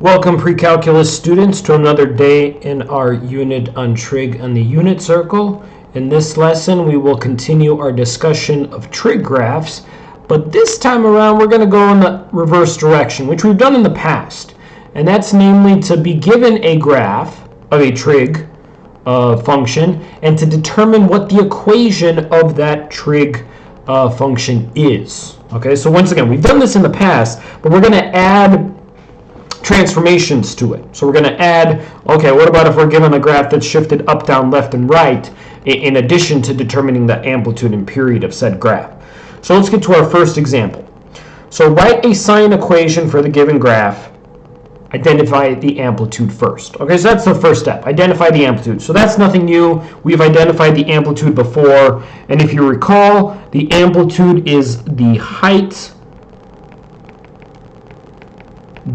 Welcome pre-calculus students to another day in our unit on trig and the unit circle. In this lesson we will continue our discussion of trig graphs, but this time around we're going to go in the reverse direction, which we've done in the past. And that's namely to be given a graph of a trig function and to determine what the equation of that trig function is. Okay, so once again, we've done this in the past, but we're going to add transformations to it. So we're going to add, okay, what about if we're given a graph that's shifted up, down, left, and right in addition to determining the amplitude and period of said graph. So let's get to our first example. So write a sine equation for the given graph. Identify the amplitude first. Okay, so that's the first step. Identify the amplitude. So that's nothing new. We've identified the amplitude before. And if you recall, the amplitude is the height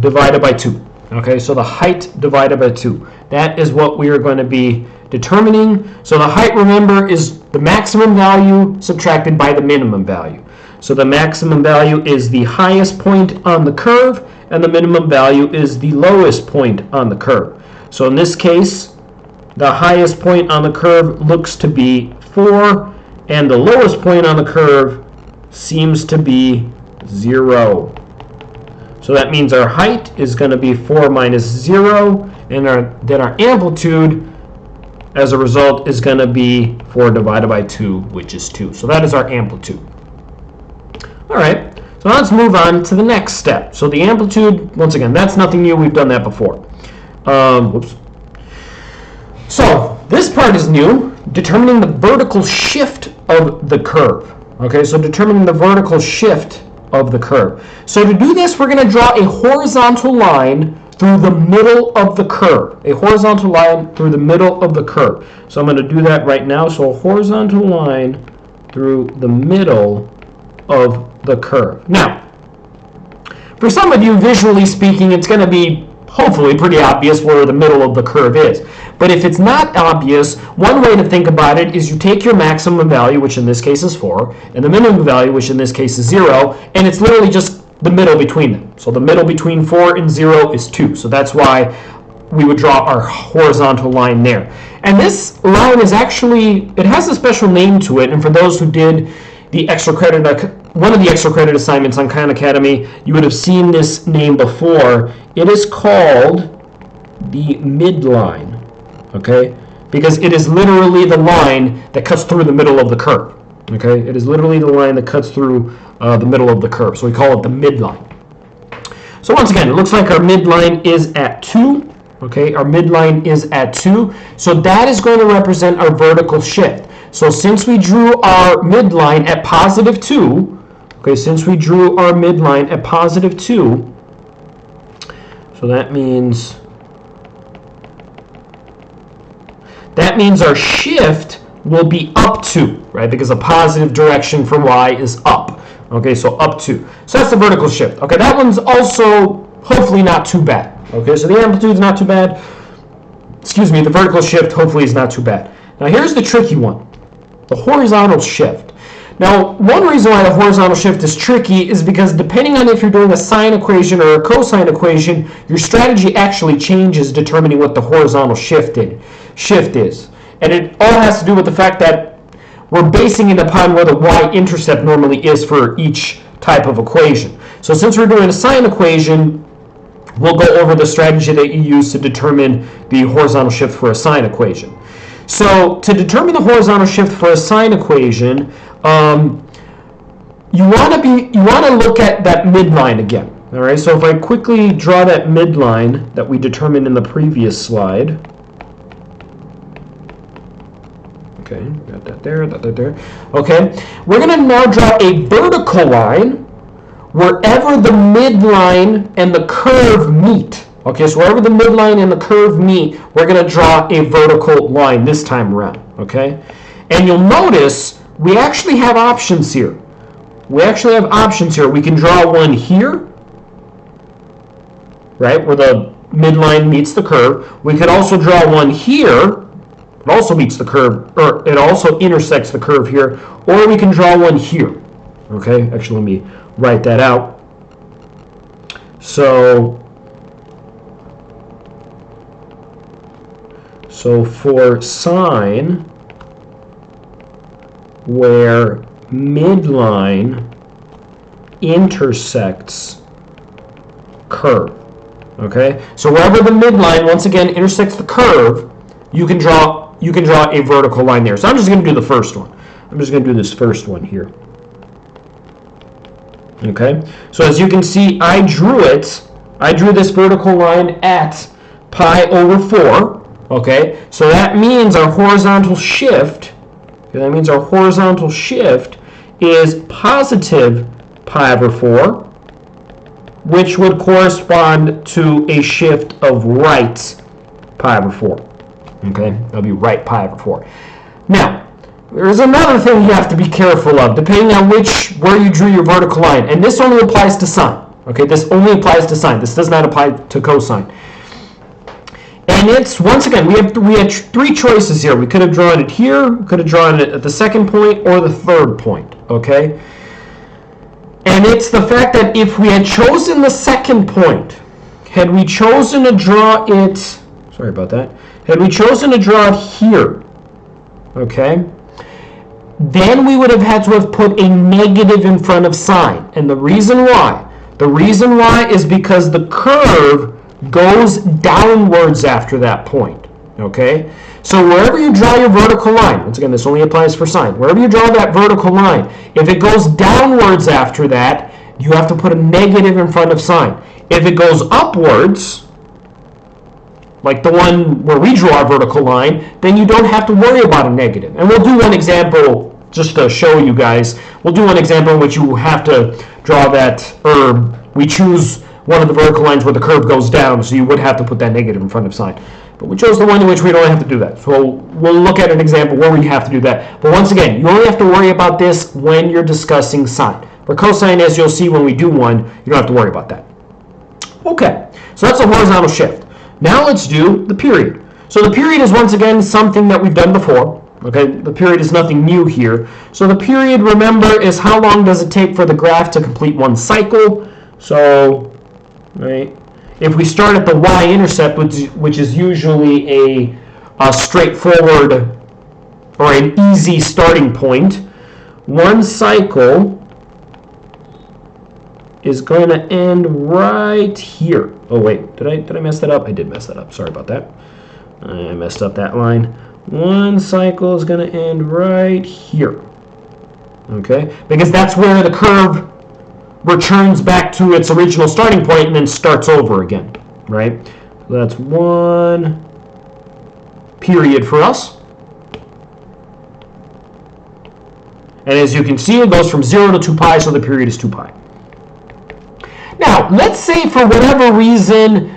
divided by 2. Okay, so the height divided by 2. That is what we are going to be determining. So the height, remember, is the maximum value subtracted by the minimum value. So the maximum value is the highest point on the curve, and the minimum value is the lowest point on the curve. So in this case, the highest point on the curve looks to be 4, and the lowest point on the curve seems to be 0. So that means our height is going to be 4 minus 0, and then our amplitude, as a result, is going to be 4 divided by 2, which is 2. So that is our amplitude. All right, so let's move on to the next step. So the amplitude, once again, that's nothing new. We've done that before. Whoops. So this part is new, determining the vertical shift of the curve. Okay, so determining the vertical shift of the curve. So to do this, we're going to draw a horizontal line through the middle of the curve. A horizontal line through the middle of the curve. So I'm going to do that right now. So a horizontal line through the middle of the curve. Now, for some of you, visually speaking, it's going to be hopefully pretty obvious where the middle of the curve is. But if it's not obvious, one way to think about it is you take your maximum value, which in this case is 4, and the minimum value, which in this case is 0, and it's literally just the middle between them. So the middle between 4 and 0 is 2. So that's why we would draw our horizontal line there. And this line is actually, it has a special name to it, and for those who did the extra credit, one of the extra credit assignments on Khan Academy, you would have seen this name before. It is called the midline, okay? Because it is literally the line that cuts through the middle of the curve, okay? It is literally the line that cuts through the middle of the curve, so we call it the midline. So once again, it looks like our midline is at 2, okay? Our midline is at 2, so that is going to represent our vertical shift. So since we drew our midline at positive 2, okay, since we drew our midline at positive 2, so that means our shift will be up 2, right? Because a positive direction for y is up. Okay, so up 2. So that's the vertical shift. Okay, that one's also hopefully not too bad. Okay, so the amplitude's not too bad. Excuse me, the vertical shift hopefully is not too bad. Now here's the tricky one. The horizontal shift. Now, one reason why the horizontal shift is tricky is because depending on if you're doing a sine equation or a cosine equation, your strategy actually changes determining what the horizontal shift is. And it all has to do with the fact that we're basing it upon where the y-intercept normally is for each type of equation. So since we're doing a sine equation, we'll go over the strategy that you use to determine the horizontal shift for a sine equation. So to determine the horizontal shift for a sine equation, you want to look at that midline again. All right. So if I quickly draw that midline that we determined in the previous slide. Okay, got that there, got that there. Okay, we're going to now draw a vertical line wherever the midline and the curve meet. Okay, so wherever the midline and the curve meet, we're going to draw a vertical line this time around, okay? And you'll notice we actually have options here. We can draw one here, right, where the midline meets the curve. We could also draw one here. It also meets the curve, or it also intersects the curve here. Or we can draw one here, okay? Actually, let me write that out. So So for sine, where midline intersects curve. Okay, so wherever the midline once again intersects the curve, you can draw a vertical line there. So I'm just going to do the first one. I'm just going to do this first one here. Okay, so as you can see, I drew this vertical line at pi over 4. Okay, so that means our horizontal shift. That means our horizontal shift is positive pi over 4, which would correspond to a shift of right pi over 4. Okay, that'll be right pi over 4. Now, there's another thing you have to be careful of, depending on where you drew your vertical line, and this only applies to sine. Okay, this only applies to sine. This does not apply to cosine. And it's, once again, we had 3 choices here. We could have drawn it here, we could have drawn it at the second point or the third point, okay? And it's the fact that if we had chosen the second point, had we chosen to draw it, sorry about that, had we chosen to draw it here, okay, then we would have had to have put a negative in front of sine. And the reason why is because the curve goes downwards after that point, okay? So wherever you draw your vertical line, once again, this only applies for sine, wherever you draw that vertical line, if it goes downwards after that, you have to put a negative in front of sine. If it goes upwards, like the one where we draw our vertical line, then you don't have to worry about a negative. And we'll do one example just to show you guys. We'll do one example in which you have to draw that, or we choose one of the vertical lines where the curve goes down, so you would have to put that negative in front of sine. But we chose the one in which we don't have to do that. So we'll look at an example where we have to do that. But once again, you only have to worry about this when you're discussing sine. For cosine, as you'll see when we do one, you don't have to worry about that. Okay, so that's a horizontal shift. Now let's do the period. So the period is once again something that we've done before. Okay, the period is nothing new here. So the period, remember, is how long does it take for the graph to complete one cycle. So, right, if we start at the y-intercept, which is usually a straightforward or an easy starting point, one cycle is going to end right here. Oh wait, did I mess that up? I did mess that up. Sorry about that. I messed up that line. One cycle is going to end right here. Okay? Because that's where the curve returns back to its original starting point and then starts over again. Right? So that's one period for us. And as you can see, it goes from 0 to 2 pi, so the period is 2 pi. Now, let's say for whatever reason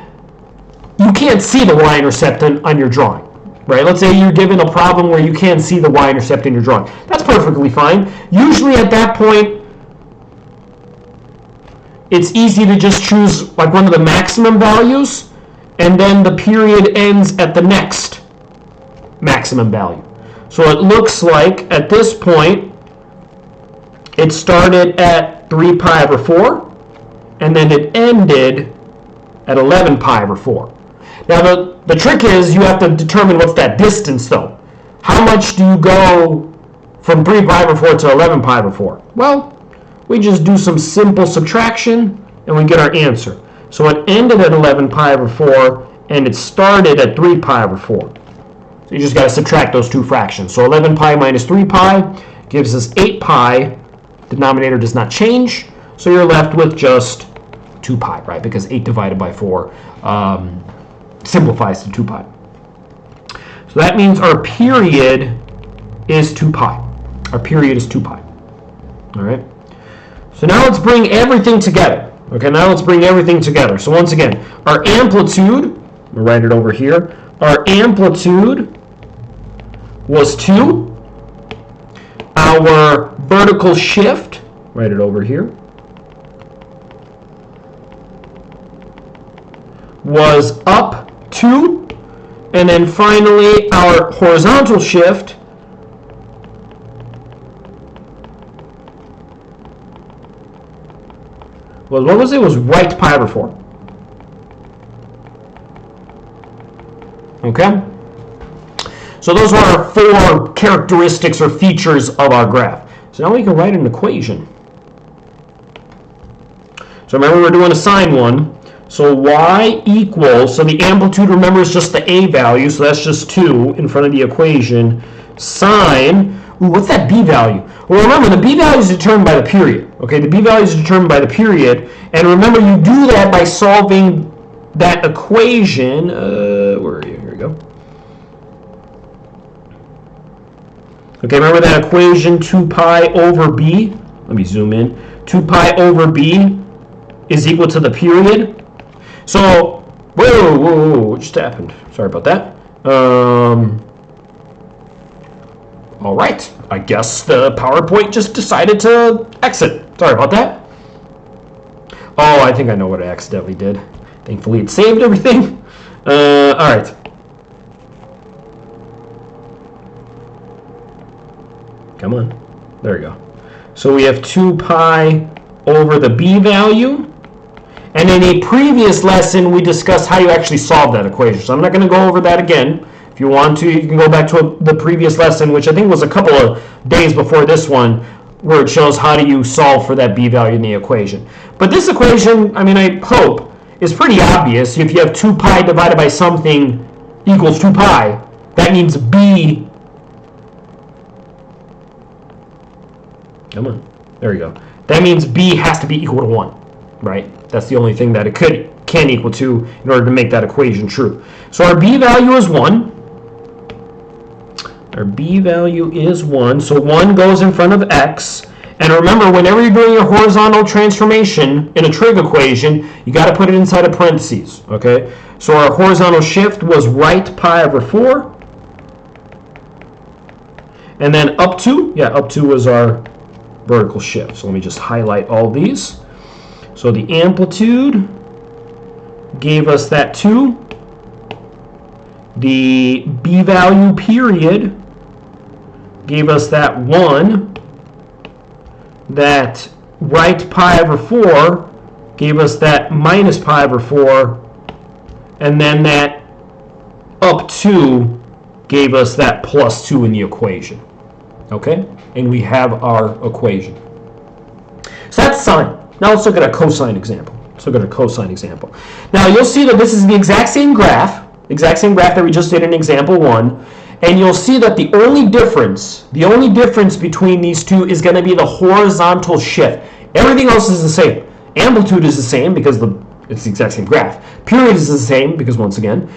you can't see the y-intercept on your drawing, right? Let's say you're given a problem where you can't see the y-intercept in your drawing. That's perfectly fine. Usually at that point, it's easy to just choose like one of the maximum values, and then the period ends at the next maximum value. So it looks like at this point, it started at 3 pi over 4, and then it ended at 11 pi over 4. Now the trick is you have to determine what's that distance though. How much do you go from 3 pi over 4 to 11 pi over 4? Well, we just do some simple subtraction and we get our answer. So it ended at 11 pi over 4 and it started at 3 pi over 4. So you just got to subtract those two fractions. So 11 pi minus 3 pi gives us 8 pi. Denominator does not change. So you're left with just 2 pi, right? Because 8 divided by 4 simplifies to 2 pi. So that means our period is 2 pi. Our period is 2 pi. All right? So now let's bring everything together. Okay, now let's bring everything together. So once again, our amplitude, we'll write it over here. Our amplitude was 2. Our vertical shift, write it over here, was up 2. And then finally, our horizontal shift was, what was it? It was right pi over 4. Okay? So those are our 4 characteristics or features of our graph. So now we can write an equation. So remember, we're doing a sine one. So y equals, so the amplitude, remember, is just the a value, so that's just 2 in front of the equation. Sine, what's that b value? Well, remember, the b value is determined by the period. Okay, the b value is determined by the period. And remember, you do that by solving that equation. Where are you? Here we go. Okay, remember that equation, 2 pi over b? Let me zoom in. 2 pi over b is equal to the period. So, whoa, what just happened? Sorry about that. All right, I guess the PowerPoint just decided to exit. Sorry about that. Oh, I think I know what I accidentally did. Thankfully, it saved everything. All right. Come on. There we go. So we have 2 pi over the b value. And in a previous lesson, we discussed how you actually solve that equation. So I'm not going to go over that again. If you want to, you can go back to the previous lesson, which I think was a couple of days before this one, where it shows how do you solve for that b value in the equation. But this equation, I mean, I hope, is pretty obvious. If you have 2 pi divided by something equals 2 pi, that means b. Come on. There we go. That means b has to be equal to 1, right? That's the only thing that it can equal to in order to make that equation true. So our b value is 1. Our b value is 1. So 1 goes in front of x. And remember, whenever you're doing your horizontal transformation in a trig equation, you got to put it inside of parentheses. Okay? So our horizontal shift was right pi over 4. And then up 2, up 2 was our vertical shift. So let me just highlight all these. So the amplitude gave us that 2. The b value period gave us that 1. That right pi over 4 gave us that minus pi over 4. And then that up 2 gave us that plus 2 in the equation. Okay? And we have our equation. So that's sine. Now let's look at a cosine example. Now you'll see that this is the exact same graph that we just did in example 1, and you'll see that the only difference between these two is going to be the horizontal shift. Everything else is the same. Amplitude is the same because it's the exact same graph. Period is the same because, once again,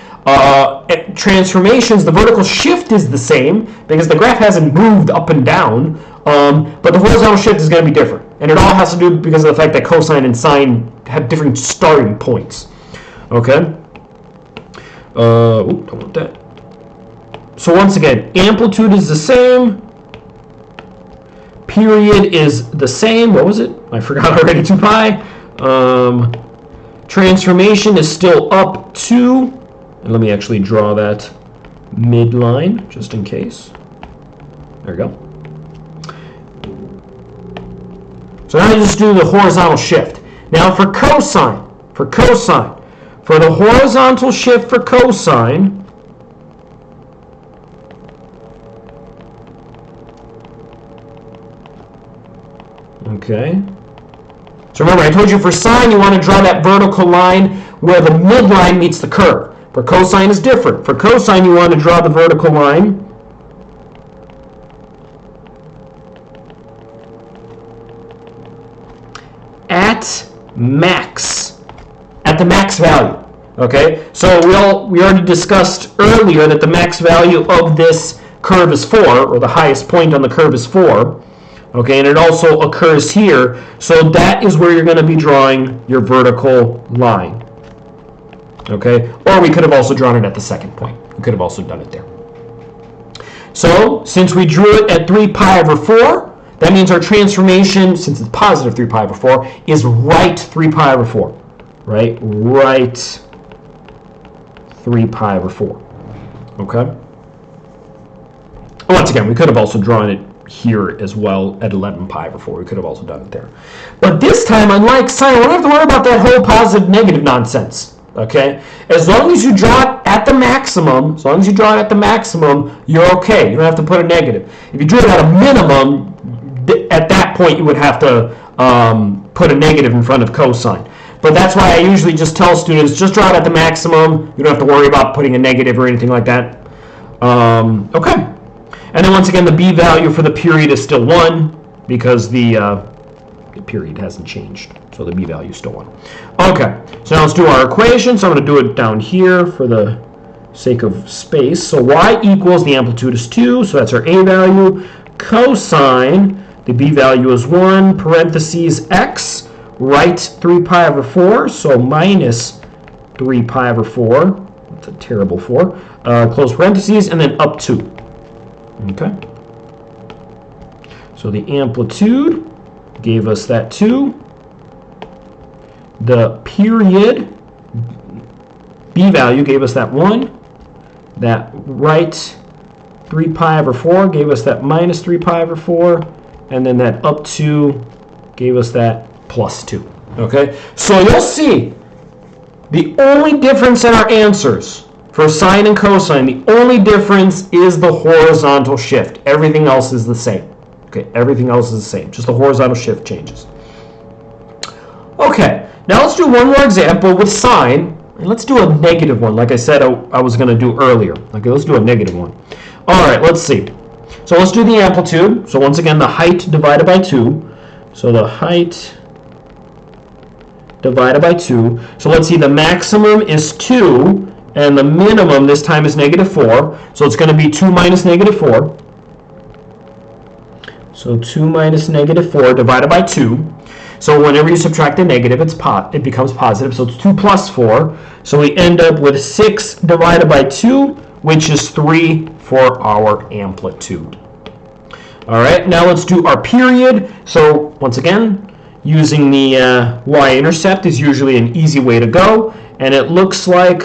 transformations, the vertical shift is the same because the graph hasn't moved up and down, but the horizontal shift is going to be different. And it all has to do because of the fact that cosine and sine have different starting points. Okay? Don't want that. So once again, amplitude is the same. Period is the same. What was it? I forgot already. 2 pi. Transformation is still up 2. And let me actually draw that midline just in case. There we go. So now I just do the horizontal shift. Now for cosine, for the horizontal shift for cosine, okay. So remember, I told you for sine, you want to draw that vertical line where the midline meets the curve. For cosine is different. For cosine, you want to draw the vertical line at the max value. Okay, so we already discussed earlier that the max value of this curve is 4, or the highest point on the curve is 4. Okay, and it also occurs here, so that is where you're going to be drawing your vertical line. Okay, or we could have also drawn it at the second point. We could have also done it there. So since we drew it at 3 pi over 4, that means our transformation, since it's positive 3 pi over 4, is right 3 pi over 4. Right? Right 3 pi over 4. Okay? Once again, we could have also drawn it here as well at 11 pi over 4. We could have also done it there. But this time, unlike sine, we don't have to worry about that whole positive negative nonsense. Okay? As long as you draw it at the maximum, you're okay. You don't have to put a negative. If you drew it at a minimum, at that point you would have to put a negative in front of cosine. But that's why I usually just tell students, just draw it at the maximum. You don't have to worry about putting a negative or anything like that. Okay. And then once again, the b value for the period is still 1 because the period hasn't changed. So the b value is still 1. Okay, so now let's do our equation. So I'm going to do it down here for the sake of space. So y equals, the amplitude is 2, so that's our a value. Cosine, the b value is 1, parentheses x, right 3 pi over 4, so minus 3 pi over 4. That's a terrible 4. Close parentheses, and then up 2. Okay. So the amplitude gave us that 2. The period b value gave us that 1. That right 3 pi over 4 gave us that minus 3 pi over 4. And then that up 2 gave us that plus 2. Okay? So you'll see the only difference in our answers for sine and cosine, the only difference is the horizontal shift. Everything else is the same. Okay, everything else is the same. Just the horizontal shift changes. Okay, now let's do one more example with sine. And let's do a negative one, like I said I was going to do earlier. Okay, let's do a negative one. All right, let's see. So let's do the amplitude. So once again, the height divided by 2. So the height divided by 2. So let's see, the maximum is 2. And the minimum this time is negative 4. So it's going to be 2 minus negative 4. So 2 minus negative 4 divided by 2. So whenever you subtract a negative, it becomes positive. So it's 2 plus 4. So we end up with 6 divided by 2, which is 3 for our amplitude. All right, now let's do our period. So once again, using the y-intercept is usually an easy way to go. And it looks like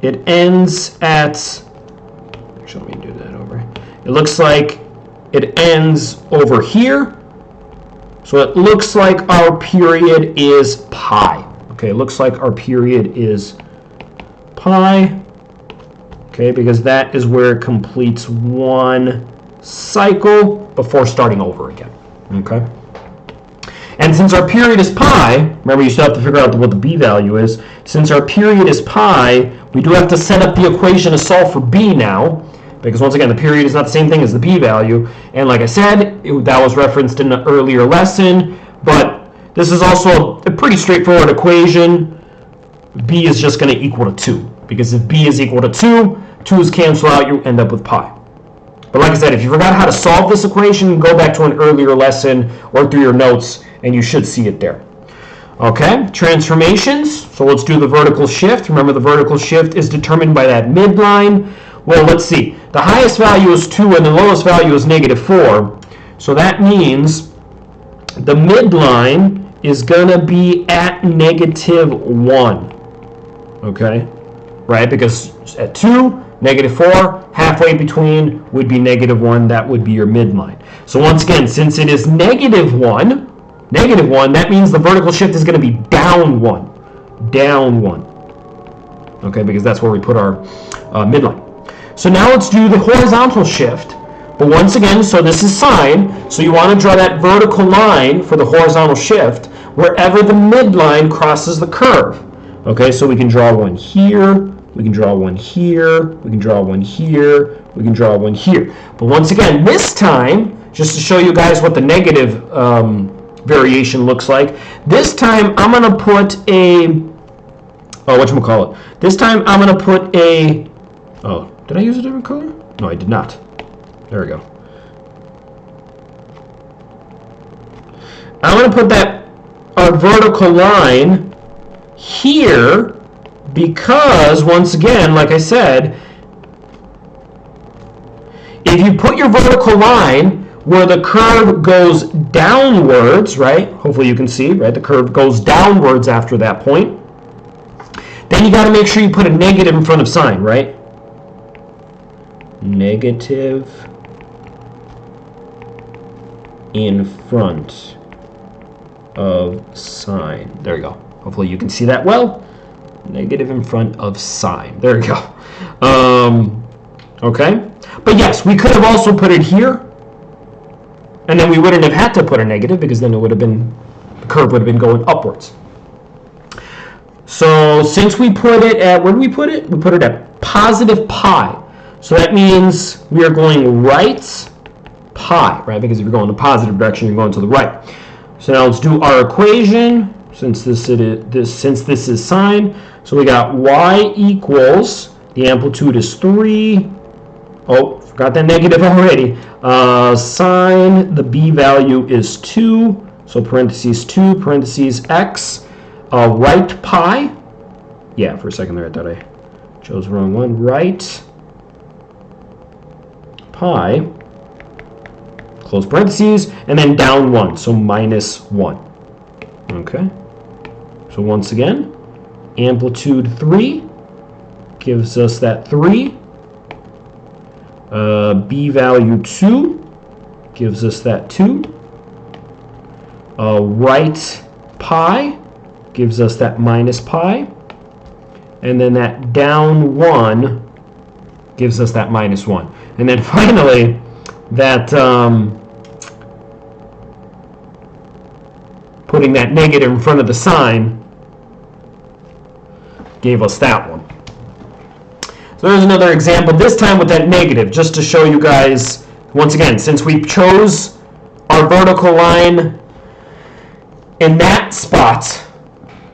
it ends at, actually let me do that over. It looks like it ends over here. So it looks like our period is pi. Okay, it looks like our period is pi. Okay, because that is where it completes one cycle before starting over again. Okay. And since our period is pi, remember you still have to figure out what the b value is. Since our period is pi, we do have to set up the equation to solve for b now, because once again, the period is not the same thing as the b value. And like I said, that was referenced in an earlier lesson, but this is also a pretty straightforward equation. B is just going to equal to 2, because if b is equal to 2, 2's cancel out, you end up with pi. But like I said, if you forgot how to solve this equation, go back to an earlier lesson or through your notes, and you should see it there. Okay, transformations. So let's do the vertical shift. Remember, the vertical shift is determined by that midline. Well, let's see. The highest value is 2 and the lowest value is negative 4. So that means the midline is going to be at negative 1. Okay, right? Because at 2, negative 4, halfway between would be negative 1. That would be your midline. So once again, since it is negative 1, that means the vertical shift is going to be down 1. Down 1. Okay, because that's where we put our midline. So now let's do the horizontal shift. But once again, so this is sine. So you want to draw that vertical line for the horizontal shift wherever the midline crosses the curve. Okay, so we can draw one here. We can draw one here. We can draw one here. We can draw one here. But once again, this time, just to show you guys what the negative variation looks like, this time I'm going to put a, whatchamacallit. This time I'm going to put a, did I use a different color? No, I did not. There we go. I'm going to put that vertical line here because, once again, like I said, if you put your vertical line where the curve goes downwards, right? Hopefully you can see, right? The curve goes downwards after that point. Then you got to make sure you put a negative in front of sine, right? Negative in front of sine. There you go. Hopefully you can see that well. Negative in front of sine. There we go. Okay. But yes, we could have also put it here. And then we wouldn't have had to put a negative because then it would have been, the curve would have been going upwards. So since we put it at, where did we put it? We put it at positive pi. So that means we are going right pi, right? Because if you're going in the positive direction, you're going to the right. So now let's do our equation since this is sine. So we got y equals, the amplitude is 3. Oh, forgot that negative already. Sine, the b value is 2. So parentheses 2, parentheses x. Right pi. Yeah, for a second there I thought I chose the wrong one. Right pi, close parentheses, and then down 1, so minus 1. Okay. So once again, amplitude 3 gives us that 3. B value 2 gives us that 2. Right pi gives us that minus pi. And then that down 1 gives us that minus 1. And then finally, that putting that negative in front of the sine gave us that one. So there's another example, this time with that negative, just to show you guys, once again, since we chose our vertical line in that spot,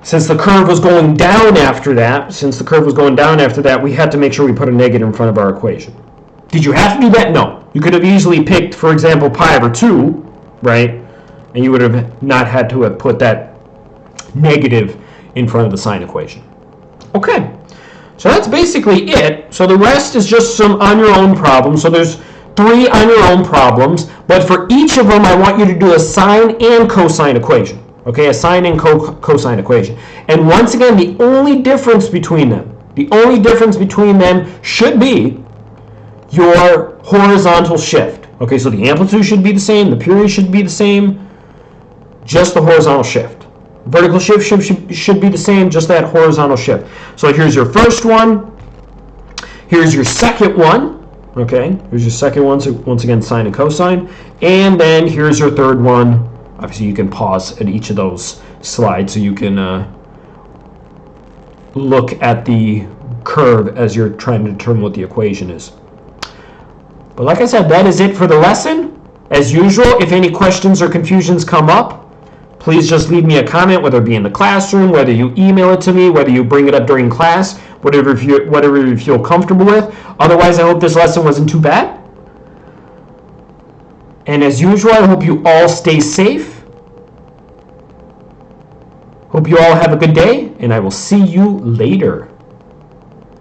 since the curve was going down after that, we had to make sure we put a negative in front of our equation. Did you have to do that? No. You could have easily picked, for example, pi over 2, right? And you would have not had to have put that negative in front of the sine equation. Okay. So that's basically it. So the rest is just some on your own problems. So there's 3 on your own problems, but for each of them I want you to do a sine and cosine equation. Okay, a sine and cosine equation. And once again, the only difference between them should be your horizontal shift. Okay, so the amplitude should be the same, the period should be the same, just the horizontal shift. Vertical shift should be the same, just that horizontal shift. So here's your first one. Here's your second one. Okay, here's your second one. So once again, sine and cosine. And then here's your third one. Obviously, you can pause at each of those slides so you can look at the curve as you're trying to determine what the equation is. But like I said, that is it for the lesson. As usual, if any questions or confusions come up, please just leave me a comment, whether it be in the classroom, whether you email it to me, whether you bring it up during class, whatever you feel comfortable with. Otherwise, I hope this lesson wasn't too bad. And as usual, I hope you all stay safe. Hope you all have a good day, and I will see you later.